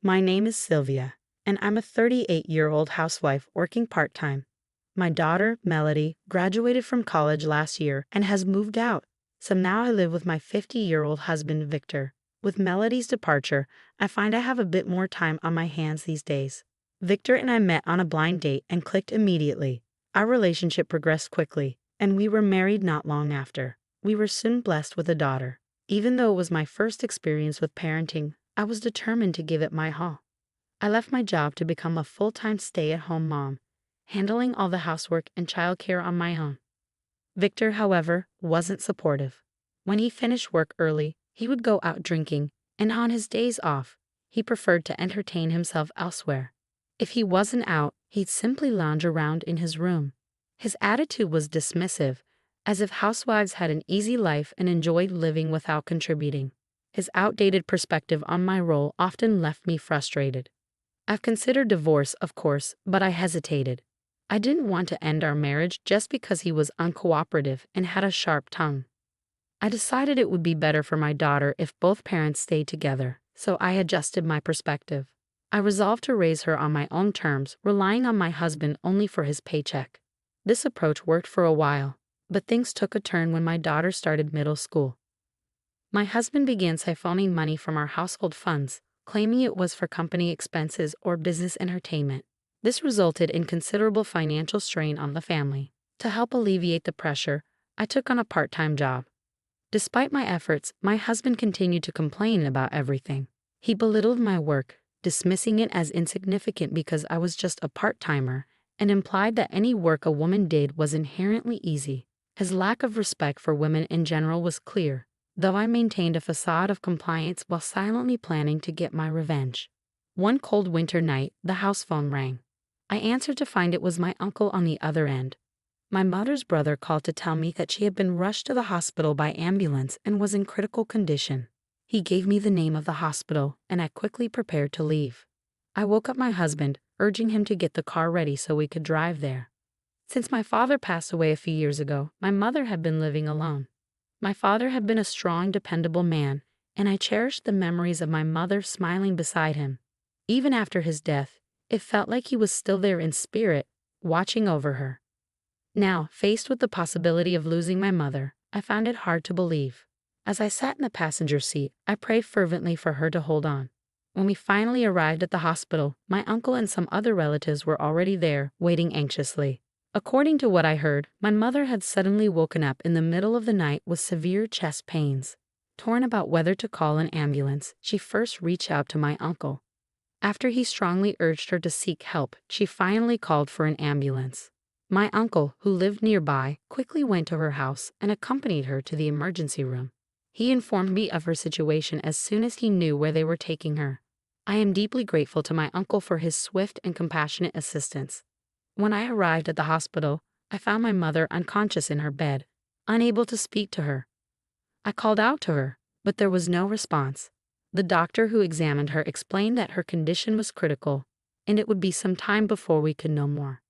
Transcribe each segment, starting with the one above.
My name is Sylvia, and I'm a 38-year-old housewife working part-time. My daughter, Melody, graduated from college last year and has moved out, so now I live with my 50-year-old husband, Victor. With Melody's departure, I find I have a bit more time on my hands these days. Victor and I met on a blind date and clicked immediately. Our relationship progressed quickly, and we were married not long after. We were soon blessed with a daughter. Even though it was my first experience with parenting, I was determined to give it my all. I left my job to become a full-time stay-at-home mom, handling all the housework and childcare on my own. Victor, however, wasn't supportive. When he finished work early, he would go out drinking, and on his days off, he preferred to entertain himself elsewhere. If he wasn't out, he'd simply lounge around in his room. His attitude was dismissive, as if housewives had an easy life and enjoyed living without contributing. His outdated perspective on my role often left me frustrated. I've considered divorce, of course, but I hesitated. I didn't want to end our marriage just because he was uncooperative and had a sharp tongue. I decided it would be better for my daughter if both parents stayed together, so I adjusted my perspective. I resolved to raise her on my own terms, relying on my husband only for his paycheck. This approach worked for a while, but things took a turn when my daughter started middle school. My husband began siphoning money from our household funds, claiming it was for company expenses or business entertainment. This resulted in considerable financial strain on the family. To help alleviate the pressure, I took on a part-time job. Despite my efforts, my husband continued to complain about everything. He belittled my work, dismissing it as insignificant because I was just a part-timer, and implied that any work a woman did was inherently easy. His lack of respect for women in general was clear, though I maintained a facade of compliance while silently planning to get my revenge. One cold winter night, the house phone rang. I answered to find it was my uncle on the other end. My mother's brother called to tell me that she had been rushed to the hospital by ambulance and was in critical condition. He gave me the name of the hospital, and I quickly prepared to leave. I woke up my husband, urging him to get the car ready so we could drive there. Since my father passed away a few years ago, my mother had been living alone. My father had been a strong, dependable man, and I cherished the memories of my mother smiling beside him. Even after his death, it felt like he was still there in spirit, watching over her. Now, faced with the possibility of losing my mother, I found it hard to believe. As I sat in the passenger seat, I prayed fervently for her to hold on. When we finally arrived at the hospital, my uncle and some other relatives were already there, waiting anxiously. According to what I heard, my mother had suddenly woken up in the middle of the night with severe chest pains. Torn about whether to call an ambulance, she first reached out to my uncle. After he strongly urged her to seek help, she finally called for an ambulance. My uncle, who lived nearby, quickly went to her house and accompanied her to the emergency room. He informed me of her situation as soon as he knew where they were taking her. I am deeply grateful to my uncle for his swift and compassionate assistance. When I arrived at the hospital, I found my mother unconscious in her bed, unable to speak to her. I called out to her, but there was no response. The doctor who examined her explained that her condition was critical, and it would be some time before we could know more.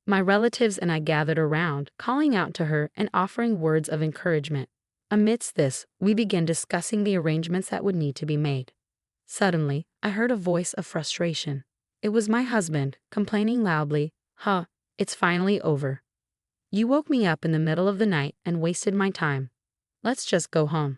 My relatives and I gathered around, calling out to her and offering words of encouragement. Amidst this, we began discussing the arrangements that would need to be made. Suddenly, I heard a voice of frustration. It was my husband, complaining loudly, it's finally over. You woke me up in the middle of the night and wasted my time. Let's just go home."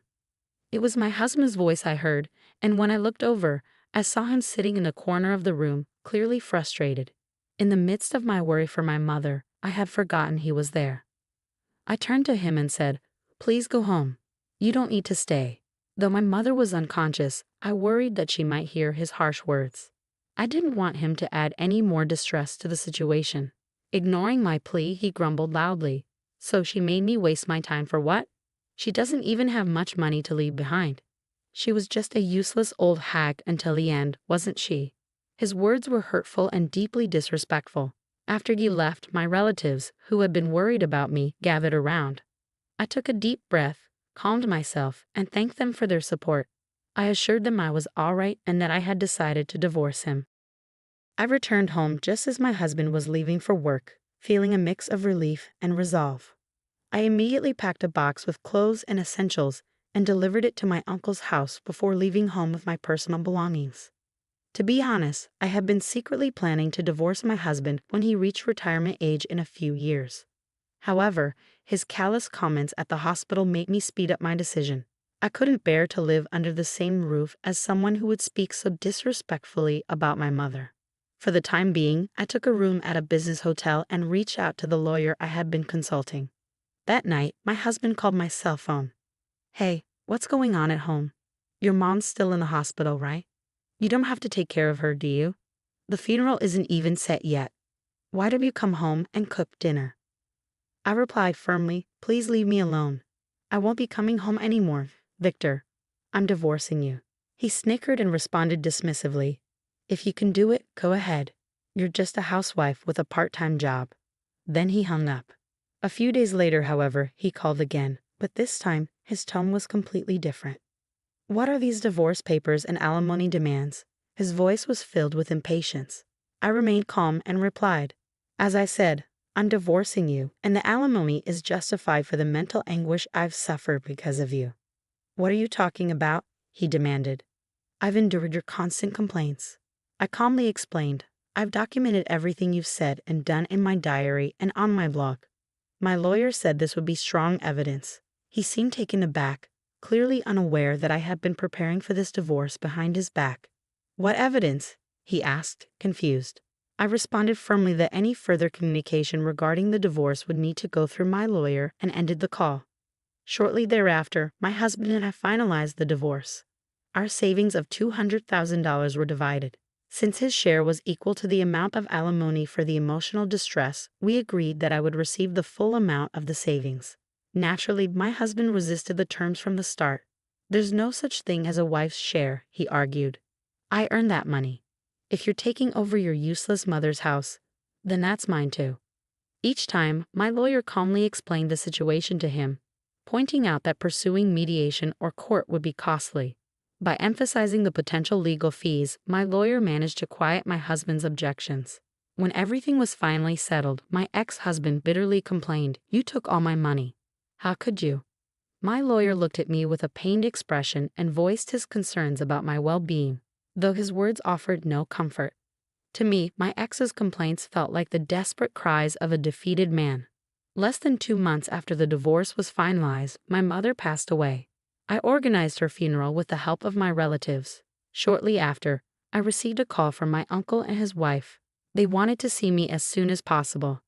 It was my husband's voice I heard, and when I looked over, I saw him sitting in a corner of the room, clearly frustrated. In the midst of my worry for my mother, I had forgotten he was there. I turned to him and said, "Please go home. You don't need to stay." Though my mother was unconscious, I worried that she might hear his harsh words. I didn't want him to add any more distress to the situation. Ignoring my plea, he grumbled loudly. "So she made me waste my time for what? She doesn't even have much money to leave behind. She was just a useless old hag until the end, wasn't she?" His words were hurtful and deeply disrespectful. After he left, my relatives, who had been worried about me, gathered around. I took a deep breath, calmed myself, and thanked them for their support. I assured them I was all right and that I had decided to divorce him. I returned home just as my husband was leaving for work, feeling a mix of relief and resolve. I immediately packed a box with clothes and essentials and delivered it to my uncle's house before leaving home with my personal belongings. To be honest, I had been secretly planning to divorce my husband when he reached retirement age in a few years. However, his callous comments at the hospital made me speed up my decision. I couldn't bear to live under the same roof as someone who would speak so disrespectfully about my mother. For the time being, I took a room at a business hotel and reached out to the lawyer I had been consulting. That night, my husband called my cell phone. "Hey, what's going on at home? Your mom's still in the hospital, right? You don't have to take care of her, do you? The funeral isn't even set yet. Why don't you come home and cook dinner?" I replied firmly, "Please leave me alone. I won't be coming home anymore, Victor. I'm divorcing you." He snickered and responded dismissively, "If you can do it, go ahead. You're just a housewife with a part-time job." Then he hung up. A few days later, however, he called again, but this time his tone was completely different. "What are these divorce papers and alimony demands?" His voice was filled with impatience. I remained calm and replied, "As I said, I'm divorcing you, and the alimony is justified for the mental anguish I've suffered because of you." "What are you talking about?" he demanded. "I've endured your constant complaints." I calmly explained, "I've documented everything you've said and done in my diary and on my blog." My lawyer said this would be strong evidence. He seemed taken aback, clearly unaware that I had been preparing for this divorce behind his back. "What evidence?" he asked, confused. I responded firmly that any further communication regarding the divorce would need to go through my lawyer and ended the call. Shortly thereafter, my husband and I finalized the divorce. Our savings of $200,000 were divided. Since his share was equal to the amount of alimony for the emotional distress, we agreed that I would receive the full amount of the savings. Naturally, my husband resisted the terms from the start. "There's no such thing as a wife's share," he argued. "I earned that money. If you're taking over your useless mother's house, then that's mine too." Each time, my lawyer calmly explained the situation to him, pointing out that pursuing mediation or court would be costly. By emphasizing the potential legal fees, my lawyer managed to quiet my husband's objections. When everything was finally settled, my ex-husband bitterly complained, "You took all my money. How could you?" My lawyer looked at me with a pained expression and voiced his concerns about my well-being, though his words offered no comfort. To me, my ex's complaints felt like the desperate cries of a defeated man. Less than 2 months after the divorce was finalized, my mother passed away. I organized her funeral with the help of my relatives. Shortly after, I received a call from my uncle and his wife. They wanted to see me as soon as possible.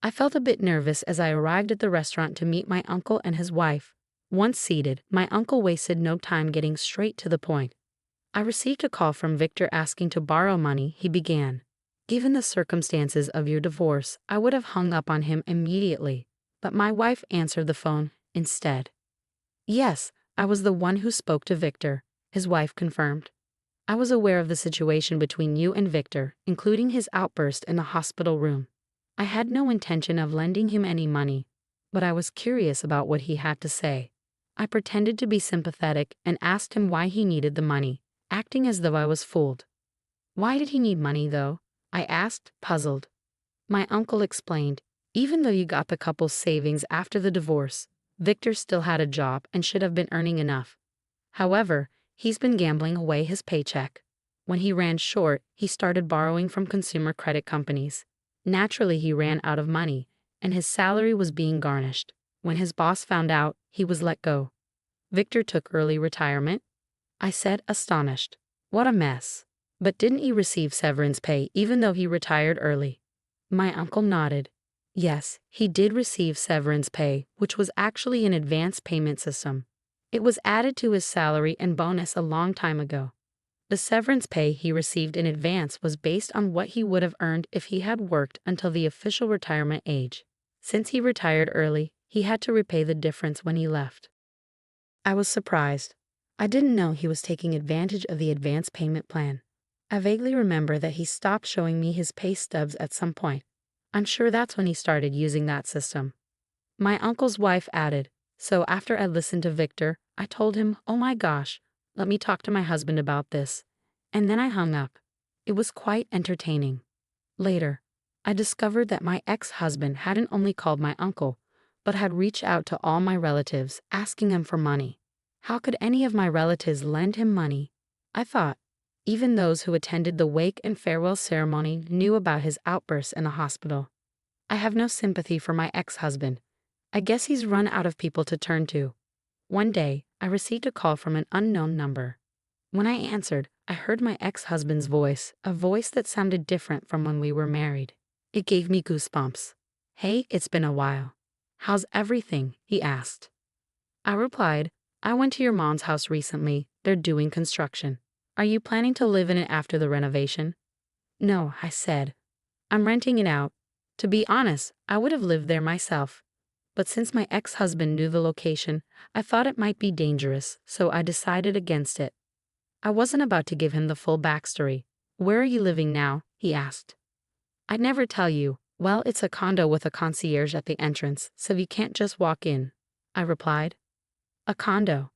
I felt a bit nervous as I arrived at the restaurant to meet my uncle and his wife. Once seated, my uncle wasted no time getting straight to the point. "I received a call from Victor asking to borrow money," he began. "Given the circumstances of your divorce, I would have hung up on him immediately, but my wife answered the phone instead." "Yes, I was the one who spoke to Victor," his wife confirmed. "I was aware of the situation between you and Victor, including his outburst in the hospital room. I had no intention of lending him any money, but I was curious about what he had to say. I pretended to be sympathetic and asked him why he needed the money, acting as though I was fooled." "Why did he need money, though?" I asked, puzzled. My uncle explained, "Even though you got the couple's savings after the divorce, Victor still had a job and should have been earning enough. However, he's been gambling away his paycheck. When he ran short, he started borrowing from consumer credit companies. Naturally, he ran out of money, and his salary was being garnished. When his boss found out, he was let go. Victor took early retirement?" I said, astonished. "What a mess. But didn't he receive severance pay even though he retired early?" My uncle nodded. Yes, he did receive severance pay, which was actually an advance payment system. It was added to his salary and bonus a long time ago. The severance pay he received in advance was based on what he would have earned if he had worked until the official retirement age. Since he retired early, he had to repay the difference when he left. I was surprised. I didn't know he was taking advantage of the advance payment plan. I vaguely remember that he stopped showing me his pay stubs at some point. I'm sure that's when he started using that system. My uncle's wife added, "So after I listened to Victor, I told him, 'Oh my gosh, let me talk to my husband about this.' And then I hung up. It was quite entertaining." Later, I discovered that my ex-husband hadn't only called my uncle, but had reached out to all my relatives, asking them for money. How could any of my relatives lend him money? I thought. Even those who attended the wake and farewell ceremony knew about his outbursts in the hospital. I have no sympathy for my ex-husband. I guess he's run out of people to turn to. One day, I received a call from an unknown number. When I answered, I heard my ex-husband's voice, a voice that sounded different from when we were married. It gave me goosebumps. "Hey, it's been a while. How's everything?" he asked. I replied, "I went to your mom's house recently. They're doing construction. Are you planning to live in it after the renovation?" "No," I said. "I'm renting it out. To be honest, I would have lived there myself. But since my ex-husband knew the location, I thought it might be dangerous, so I decided against it." I wasn't about to give him the full backstory. "Where are you living now?" he asked. "I'd never tell you. Well, it's a condo with a concierge at the entrance, so you can't just walk in," I replied. "A condo?"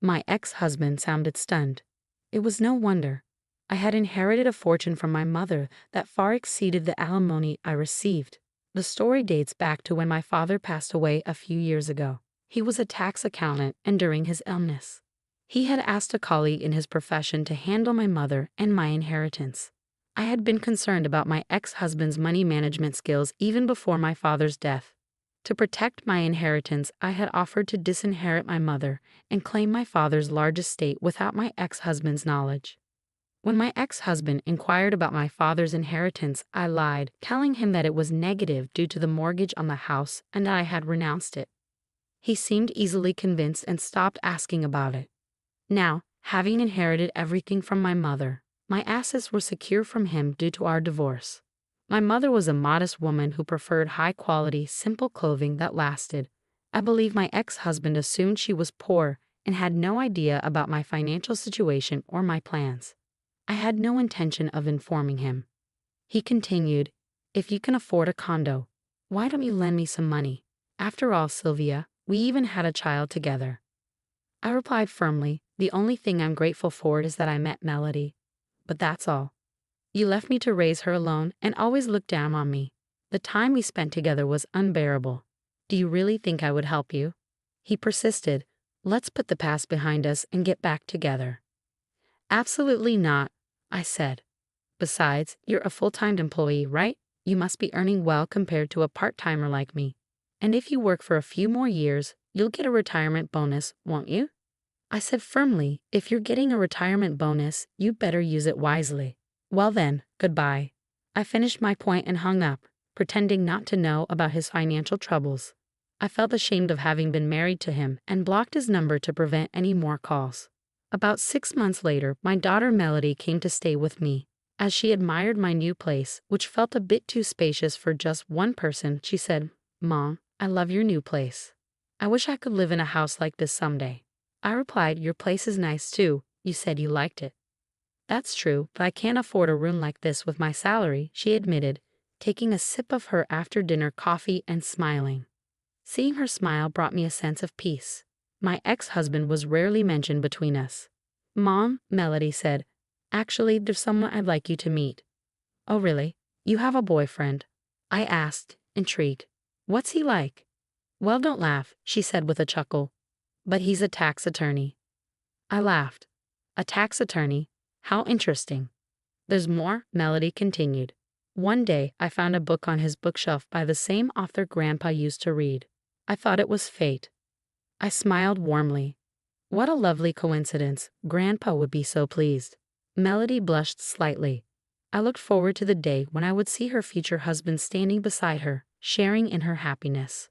My ex-husband sounded stunned. It was no wonder. I had inherited a fortune from my mother that far exceeded the alimony I received. The story dates back to when my father passed away a few years ago. He was a tax accountant, and during his illness, he had asked a colleague in his profession to handle my mother and my inheritance. I had been concerned about my ex-husband's money management skills even before my father's death. To protect my inheritance, I had offered to disinherit my mother and claim my father's large estate without my ex-husband's knowledge. When my ex-husband inquired about my father's inheritance, I lied, telling him that it was negative due to the mortgage on the house and that I had renounced it. He seemed easily convinced and stopped asking about it. Now, having inherited everything from my mother, my assets were secure from him due to our divorce. My mother was a modest woman who preferred high-quality, simple clothing that lasted. I believe my ex-husband assumed she was poor and had no idea about my financial situation or my plans. I had no intention of informing him. He continued, "If you can afford a condo, why don't you lend me some money? After all, Sylvia, we even had a child together." I replied firmly, "The only thing I'm grateful for is that I met Melody. But that's all. You left me to raise her alone and always looked down on me. The time we spent together was unbearable. Do you really think I would help you?" He persisted, "Let's put the past behind us and get back together." "Absolutely not," I said. "Besides, you're a full-time employee, right? You must be earning well compared to a part-timer like me. And if you work for a few more years, you'll get a retirement bonus, won't you?" I said firmly, "If you're getting a retirement bonus, you better use it wisely." "Well then, goodbye." I finished my point and hung up, pretending not to know about his financial troubles. I felt ashamed of having been married to him and blocked his number to prevent any more calls. About 6 months later, my daughter Melody came to stay with me. As she admired my new place, which felt a bit too spacious for just one person, she said, "Mom, I love your new place. I wish I could live in a house like this someday." I replied, "Your place is nice too. You said you liked it." "That's true, but I can't afford a room like this with my salary," she admitted, taking a sip of her after-dinner coffee and smiling. Seeing her smile brought me a sense of peace. My ex-husband was rarely mentioned between us. "Mom," Melody said, "actually, there's someone I'd like you to meet." "Oh really? You have a boyfriend?" I asked, intrigued. "What's he like?" "Well, don't laugh," she said with a chuckle. "But he's a tax attorney." I laughed. "A tax attorney? How interesting." "There's more," Melody continued. "One day, I found a book on his bookshelf by the same author Grandpa used to read. I thought it was fate." I smiled warmly. What a lovely coincidence. Grandpa would be so pleased. Melody blushed slightly. I looked forward to the day when I would see her future husband standing beside her, sharing in her happiness.